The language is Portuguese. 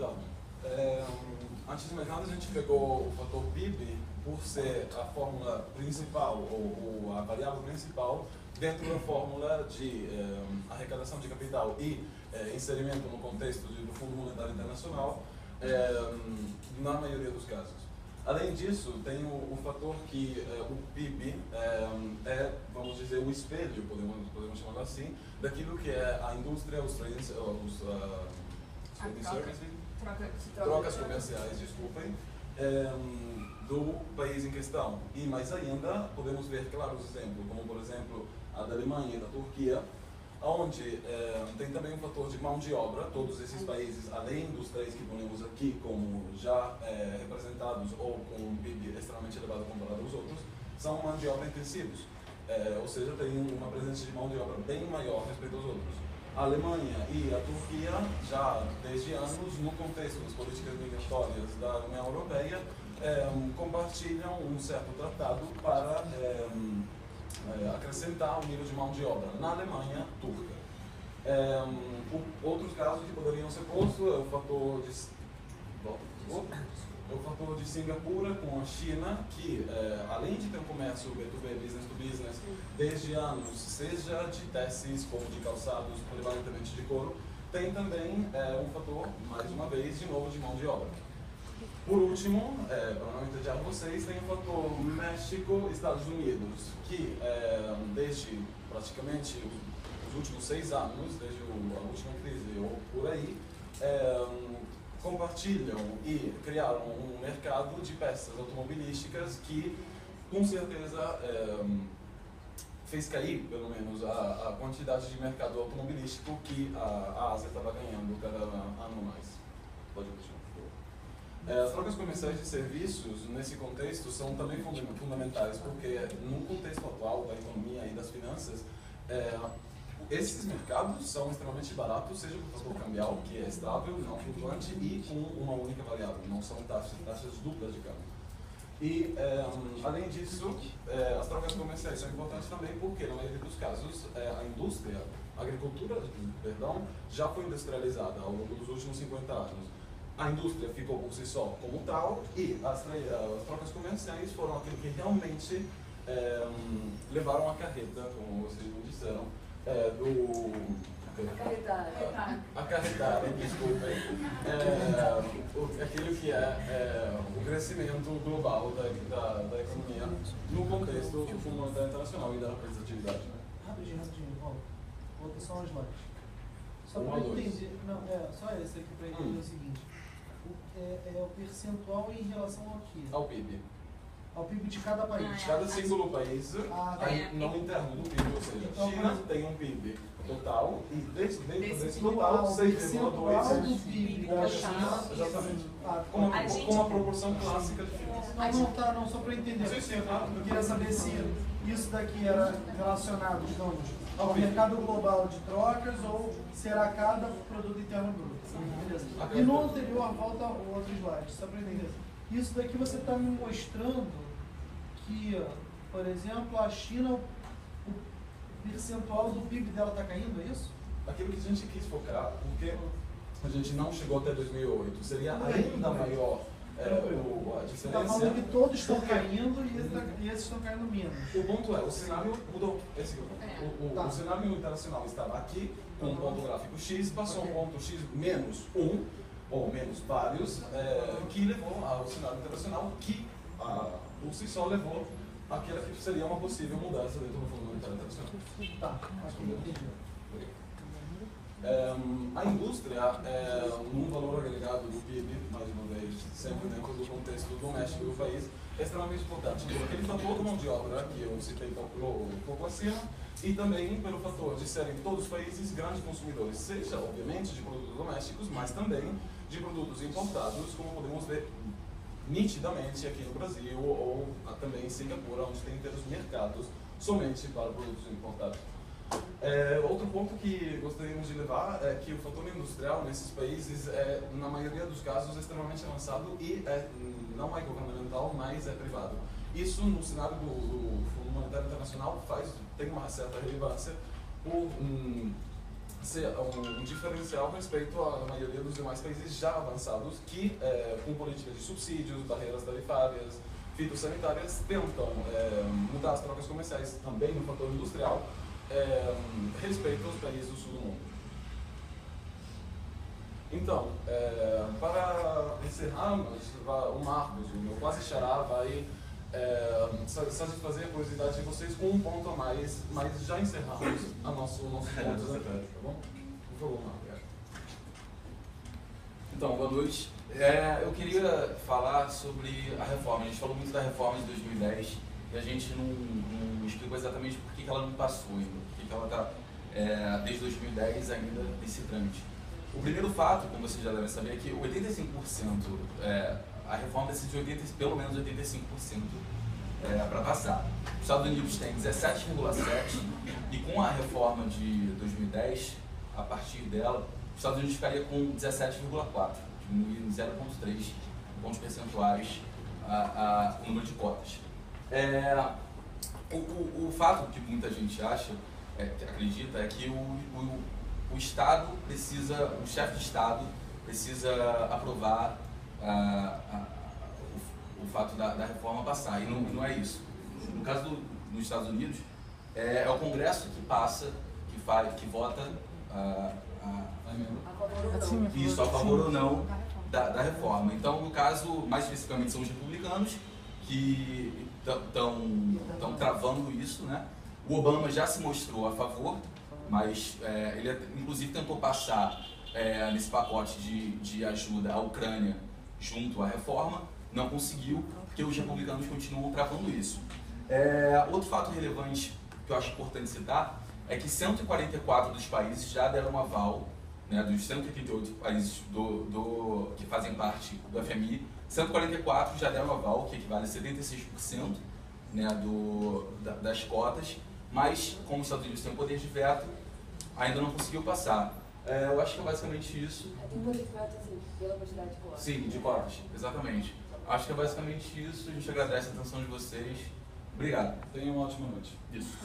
Então, antes de mais nada, a gente pegou o fator PIB por ser a fórmula principal, ou a variável principal, dentro da fórmula de arrecadação de capital e inserimento no contexto do Fundo Monetário Internacional, na maioria dos casos. Além disso, tem o fator que o PIB vamos dizer, o espelho, podemos chamar assim, daquilo que é a indústria, os trading services, trocas comerciais, desculpem, do país em questão. E mais ainda, podemos ver claros exemplos, como por exemplo a da Alemanha e da Turquia, onde tem também um fator de mão de obra. Todos esses países, além dos três que ponemos aqui como já representados ou com um PIB extremamente elevado comparado aos outros, são mão de obra intensivos, ou seja, tem uma presença de mão de obra bem maior respeito aos outros. A Alemanha e a Turquia, já desde anos, no contexto das políticas migratórias da União Europeia, compartilham um certo tratado para acrescentar o nível de mão de obra na Alemanha turca. Outros casos que poderiam ser postos é o fator de Singapura com a China, que além de ter um comércio B2B, business to business, desde anos, seja de tecidos como de calçados, prevalentemente de couro, tem também um fator, mais uma vez, de novo, de mão de obra. Por último, para não entediar vocês, tem o fator México-Estados Unidos, que desde praticamente os últimos 6 anos, desde a última crise ou por aí, compartilham e criaram um mercado de peças automobilísticas que, com certeza, fez cair, pelo menos, a quantidade de mercado automobilístico que a Ásia estava ganhando cada ano mais. Pode continuar. As trocas comerciais de serviços, nesse contexto, são também fundamentais, porque no contexto atual da economia e das finanças, esses mercados são extremamente baratos, seja por fator cambial, que é estável, não flutuante, e com uma única variável, não são taxas duplas de câmbio. E, além disso, as trocas comerciais são importantes também porque, na maioria dos casos, a indústria, a agricultura, perdão, já foi industrializada ao longo dos últimos 50 anos. A indústria ficou por si só como tal, e as trocas comerciais foram aquilo que realmente levaram a carreta, como vocês me disseram, acarretaram, desculpem, aquilo que é o crescimento global da economia no contexto do Fundo Monetário Internacional e da representatividade. Rapidinho, Paulo. Volta só um slide. Só para entender, só esse aqui para entender o seguinte. É o percentual em relação ao quê? Ao PIB. Ao PIB de cada país. De cada símbolo país, não interno do PIB, ou seja, a China tem um PIB total e dentro desse total, 6,2% do PIB da China. Exatamente. Com uma proporção clássica de finanças. Não, só para entender. Eu queria saber se isso daqui era relacionado, digamos, ao mercado global de trocas ou será cada produto interno bruto. Beleza. E no anterior, volta o outro slide, só para entender. Isso daqui você está me mostrando que, por exemplo, a China, o percentual do PIB dela está caindo, é isso? Aquilo que a gente quis focar, porque a gente não chegou até 2008, seria ainda maior a Você está diferença. falando que todos estão caindo e esses estão caindo menos. O ponto é, o cenário mudou. Esse é o ponto. O cenário internacional estava aqui, com um ponto gráfico X, passou um ponto X menos 1, ou menos vários, que levou ao cenário internacional, que por si só levou àquela que seria uma possível mudança dentro do Fundo Monetário Internacional. Tá, entendi. A indústria num valor agregado do PIB, mais uma vez, sempre dentro do contexto doméstico do país, é extremamente importante. Por aquele fator de mão de obra que eu citei um pouco acima, e também pelo fator de serem todos os países grandes consumidores, seja, obviamente, de produtos domésticos, mas também de produtos importados, como podemos ver nitidamente aqui no Brasil ou também em Singapura, onde tem inteiros mercados somente para produtos importados. Outro ponto que gostaríamos de levar é que o fator industrial nesses países na maioria dos casos, extremamente avançado e não é governamental, mas é privado. Isso, no cenário do Fundo Monetário Internacional, tem uma certa relevância por ser um diferencial respeito à maioria dos demais países já avançados que, com políticas de subsídios, barreiras tarifárias, fitossanitárias, tentam mudar as trocas comerciais também no fator industrial respeito aos países do sul do mundo. Então, para encerrarmos, o Marcos, o meu quase xará, vai satisfazer a curiosidade de vocês com um ponto a mais, mas já encerramos o nosso ponto tá bom? Por favor, Marcos. Então, boa noite. Eu queria falar sobre a reforma. A gente falou muito da reforma de 2010 e a gente não explicou exatamente por que ela não passou ainda, por que ela está, desde 2010, ainda nesse trâmite. O primeiro fato, como vocês já devem saber, é que 85%, a reforma precisa de pelo menos 85% para passar. Os Estados Unidos têm 17,7% e com a reforma de 2010, a partir dela, os Estados Unidos ficaria com 17,4%, diminuindo 0,3 pontos percentuais o número de cotas. O fato que muita gente acha, que acredita, é que o Estado precisa, o chefe de Estado precisa aprovar o fato da reforma passar, e não é isso. No caso dos Estados Unidos, é o Congresso que passa, que vota isso, a favor ou não da reforma. Então, no caso, mais especificamente, são os republicanos que estão travando isso, né? O Obama já se mostrou a favor, mas ele inclusive tentou passar nesse pacote de ajuda à Ucrânia junto à reforma, não conseguiu, porque os republicanos continuam travando isso. Outro fato relevante que eu acho importante citar é que 144 dos países já deram aval, né, dos 188 países que fazem parte do FMI, 144 já deram aval, que equivale a 76%, né, das cotas, mas como os Estados Unidos têm poder de veto, ainda não conseguiu passar. Eu acho que é basicamente isso. Tem poder de veto, assim, pela quantidade de cotas. Sim, de cotas, exatamente. Acho que é basicamente isso. A gente agradece a atenção de vocês. Obrigado. Tenha uma ótima noite. Isso.